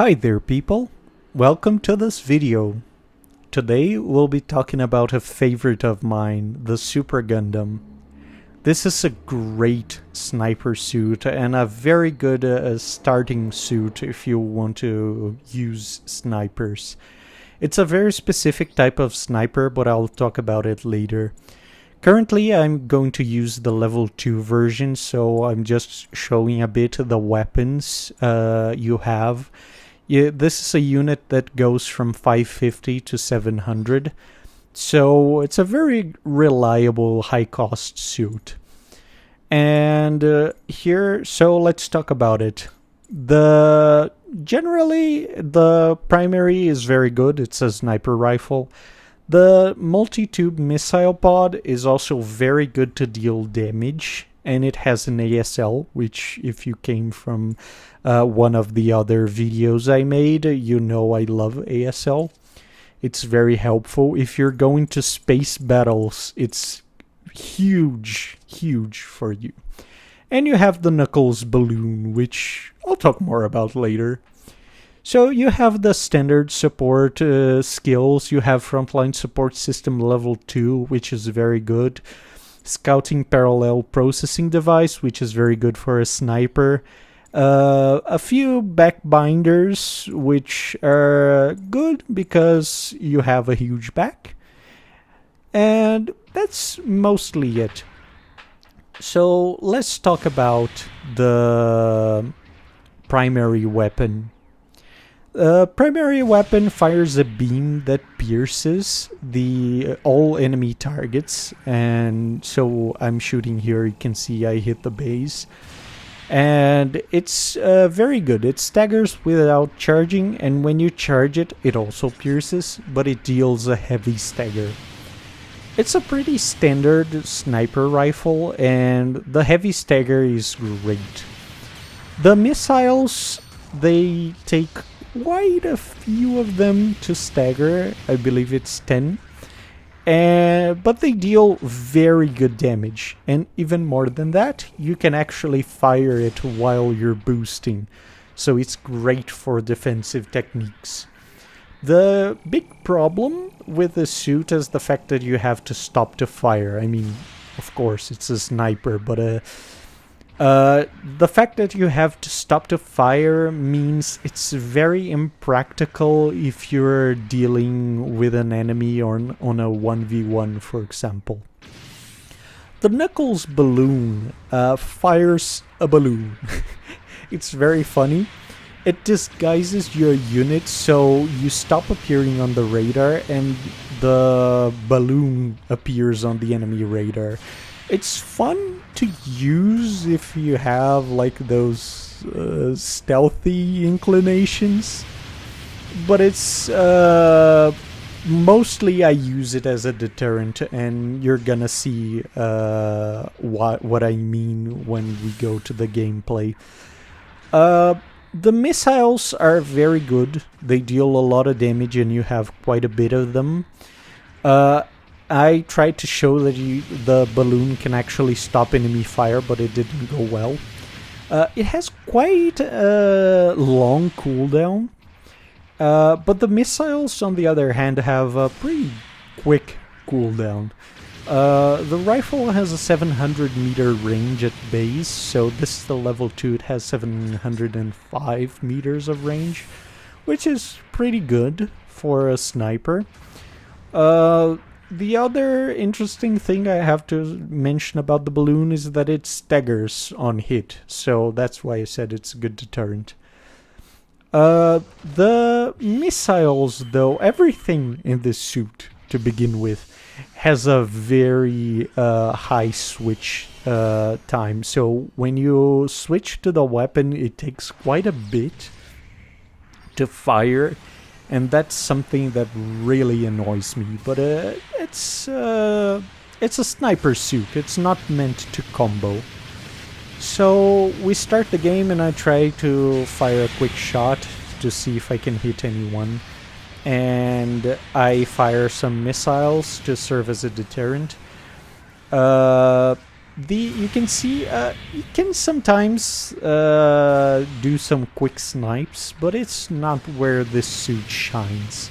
Hi there people, welcome to this video. Today we'll be talking about a favorite of mine, the Super Gundam. This is a great sniper suit and a very good starting suit if you want to use snipers. It's a very specific type of sniper, but I'll talk about it later. Currently I'm going to use the level 2 version, so I'm just showing a bit the weapons you have. Yeah, this is a unit that goes from 550 to 700, so it's a very reliable high-cost suit. And so let's talk about it. Generally, the primary is very good. It's a sniper rifle. The multi-tube missile pod is also very good to deal damage, and it has an ASL, which if you came from one of the other videos I made, you know I love ASL. It's very helpful. If you're going to space battles, it's huge for you. And you have the Knuckles balloon, which I'll talk more about later. So you have the standard support skills. You have frontline support system level 2, which is very good. Scouting parallel processing device, which is very good for a sniper. A few backbinders, which are good because you have a huge back. And that's mostly it. So let's talk about the primary weapon. Primary weapon fires a beam that pierces all enemy targets, and so I'm shooting here. You can see I hit the base, and it's very good. It staggers without charging, and when you charge it, it also pierces, but it deals a heavy stagger. It's a pretty standard sniper rifle, and the heavy stagger is great. The missiles, they take quite a few of them to stagger. I believe it's 10. But they deal very good damage. And even more than that, you can actually fire it while you're boosting. So it's great for defensive techniques. The big problem with the suit is the fact that you have to stop to fire. I mean, of course, it's a sniper, but the fact that you have to stop to fire means it's very impractical if you're dealing with an enemy on a 1v1, for example. The Knuckles balloon fires a balloon. It's very funny. It disguises your unit so you stop appearing on the radar and the balloon appears on the enemy radar. It's fun to use if you have like those stealthy inclinations, but it's mostly I use it as a deterrent, and you're gonna see what I mean when we go to the gameplay. The missiles are very good. They deal a lot of damage and you have quite a bit of them. I tried to show that the balloon can actually stop enemy fire, but it didn't go well. It has quite a long cooldown, but the missiles, on the other hand, have a pretty quick cooldown. The rifle has a 700 meter range at base, so this is the level 2. It has 705 meters of range, which is pretty good for a sniper. The other interesting thing I have to mention about the balloon is that it staggers on hit, so that's why I said it's a good deterrent. The missiles, though, everything in this suit, to begin with, has a very high switch time. So when you switch to the weapon, it takes quite a bit to fire. And that's something that really annoys me, but it's a sniper suit. It's not meant to combo. So we start the game and I try to fire a quick shot to see if I can hit anyone. And I fire some missiles to serve as a deterrent. You can see you can sometimes do some quick snipes, but it's not where this suit shines.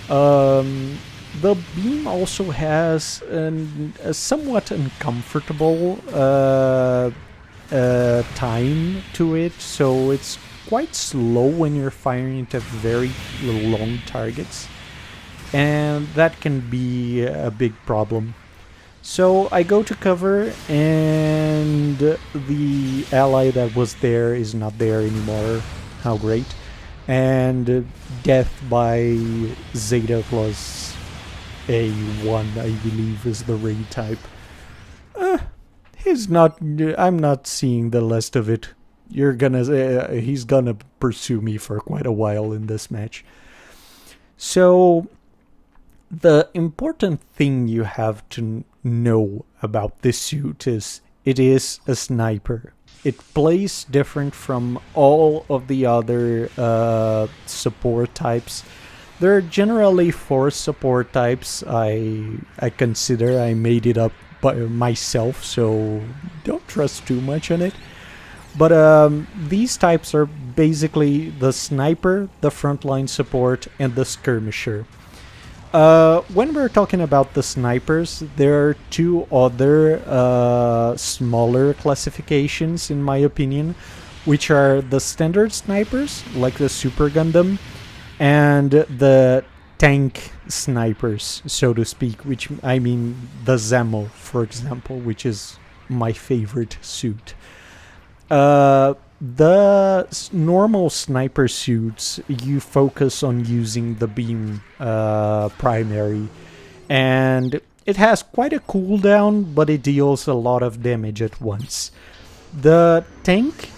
The beam also has a somewhat uncomfortable time to it, so it's quite slow when you're firing it at very long targets, and that can be a big problem. So I go to cover, and the ally that was there is not there anymore. How great. And death by Zeta plus A1, I believe, is the raid type. I'm not seeing the rest of it. He's gonna pursue me for quite a while in this match. So the important thing you have to know about this suit is it is a sniper. It plays different from all of the other support types. There are generally 4 support types. I consider I made it up by myself, so don't trust too much on it. But these types are basically the sniper, the frontline support, and the skirmisher. When we're talking about the snipers, there are 2 other smaller classifications, in my opinion, which are the standard snipers, like the Super Gundam, and the tank snipers, so to speak, which I mean the Zamo, for example, which is my favorite suit. The normal sniper suits, you focus on using the beam primary, and it has quite a cooldown, but it deals a lot of damage at once. The tank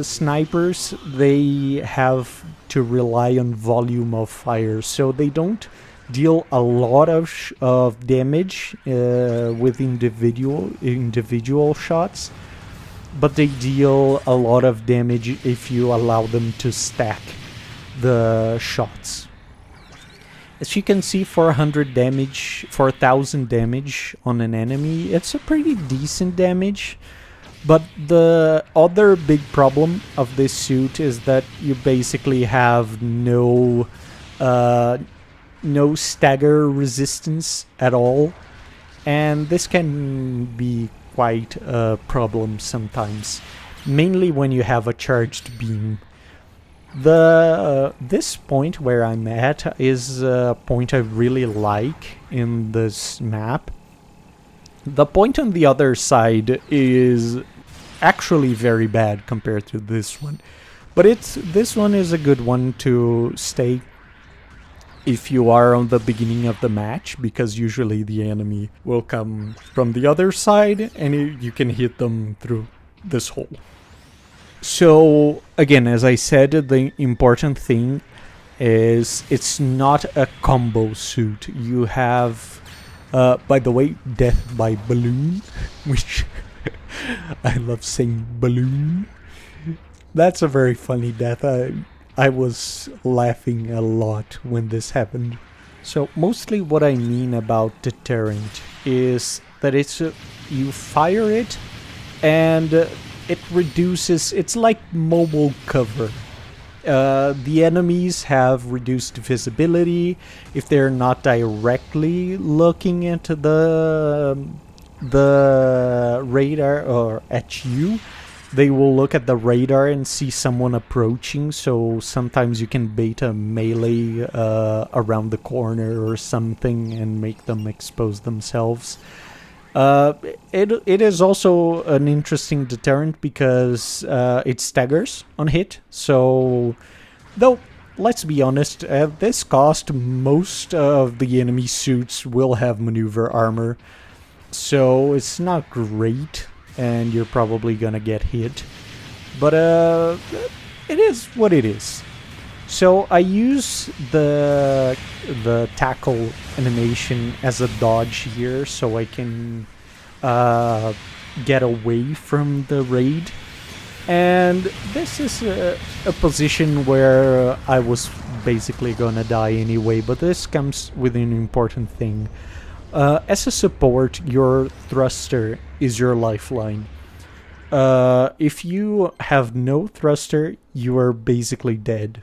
snipers, they have to rely on volume of fire, so they don't deal a lot of damage with individual shots, but they deal a lot of damage if you allow them to stack the shots. As you can see, 400 damage, 4000 damage on an enemy, it's a pretty decent damage. But the other big problem of this suit is that you basically have no stagger resistance at all, and this can be quite a problem sometimes, mainly when you have a charged beam. This point where I'm at is a point I really like in this map. The point on the other side is actually very bad compared to this one, but this one is a good one to stay if you are on the beginning of the match, because usually the enemy will come from the other side and you can hit them through this hole. So again, as I said, the important thing is it's not a combo suit. You have, by the way, death by balloon, which I love saying balloon. That's a very funny death. I was laughing a lot when this happened. So mostly what I mean about deterrent is that you fire it and it reduces, it's like mobile cover. The enemies have reduced visibility if they're not directly looking into the radar or at you. They will look at the radar and see someone approaching, so sometimes you can bait a melee around the corner or something and make them expose themselves. It is also an interesting deterrent because it staggers on hit, so though let's be honest, at this cost most of the enemy suits will have maneuver armor, so it's not great and you're probably gonna get hit, but it is what it is. So I use the tackle animation as a dodge here, so I can get away from the raid. And this is a position where I was basically gonna die anyway, but this comes with an important thing. As a support, your thruster is your lifeline. If you have no thruster, you are basically dead.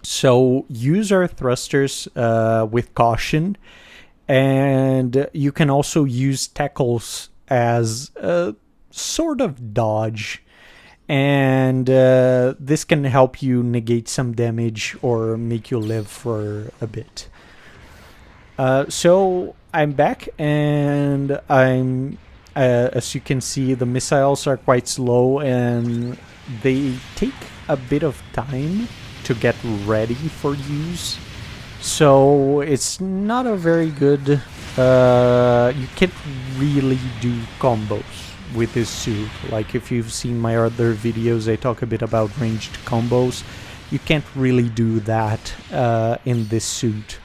So use our thrusters with caution, and you can also use tackles as a sort of dodge. And this can help you negate some damage or make you live for a bit. So I'm back, and I'm as you can see, the missiles are quite slow and they take a bit of time to get ready for use. So it's not a very good... you can't really do combos with this suit. Like if you've seen my other videos, I talk a bit about ranged combos. You can't really do that in this suit.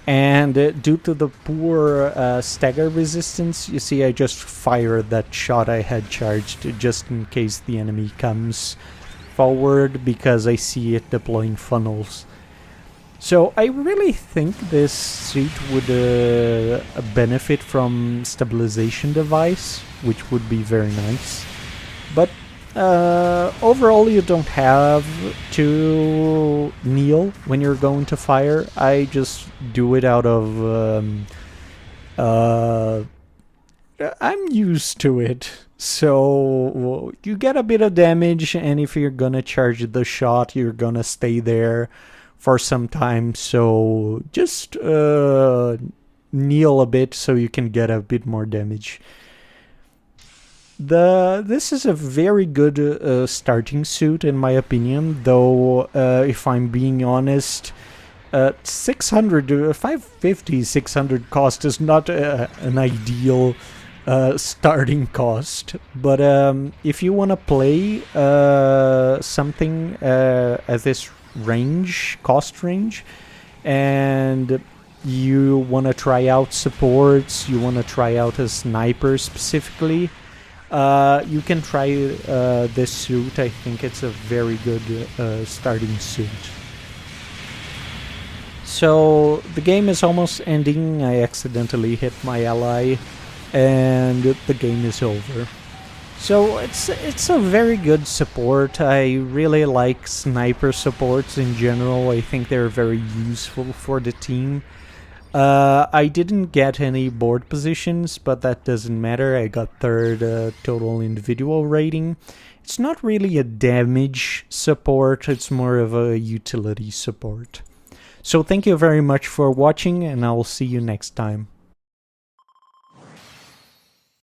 And due to the poor stagger resistance, you see I just fired that shot I had charged just in case the enemy comes forward, because I see it deploying funnels. So I really think this suit would benefit from stabilization device, which would be very nice. But overall, you don't have to kneel when you're going to fire. I just do it out of... I'm used to it. So you get a bit of damage, and if you're gonna charge the shot, you're gonna stay there for some time. So just kneel a bit so you can get a bit more damage. This is a very good starting suit in my opinion, though if I'm being honest, 550, 600 cost is not an ideal starting cost. But if you want to play something at this cost range, and you want to try out supports, you want to try out a sniper specifically, you can try this suit. I think it's a very good starting suit. So the game is almost ending. I accidentally hit my ally, and the game is over. So it's a very good support. I really like sniper supports in general. I think they're very useful for the team. I didn't get any board positions, but that doesn't matter. I got third total individual rating. It's not really a damage support, it's more of a utility support. So thank you very much for watching, and I will see you next time.